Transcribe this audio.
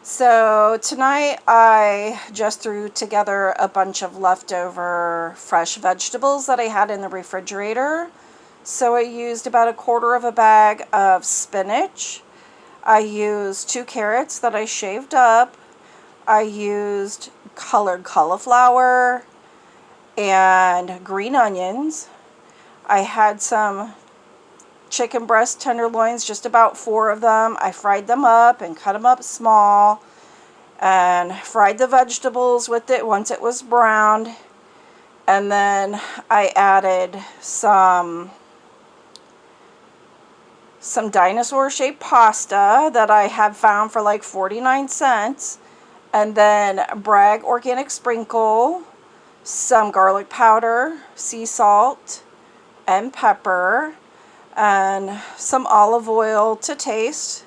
So tonight I just threw together a bunch of leftover fresh vegetables that I had in the refrigerator. So I used about a quarter of a bag of spinach. I used 2 carrots that I shaved up. I used colored cauliflower and green onions. I had some chicken breast tenderloins, just about 4 of them. I fried them up and cut them up small and fried the vegetables with it once it was browned. And then I added some dinosaur shaped pasta that I had found for like 49 cents. And then Bragg organic sprinkle, some garlic powder, sea salt, and pepper, and some olive oil to taste.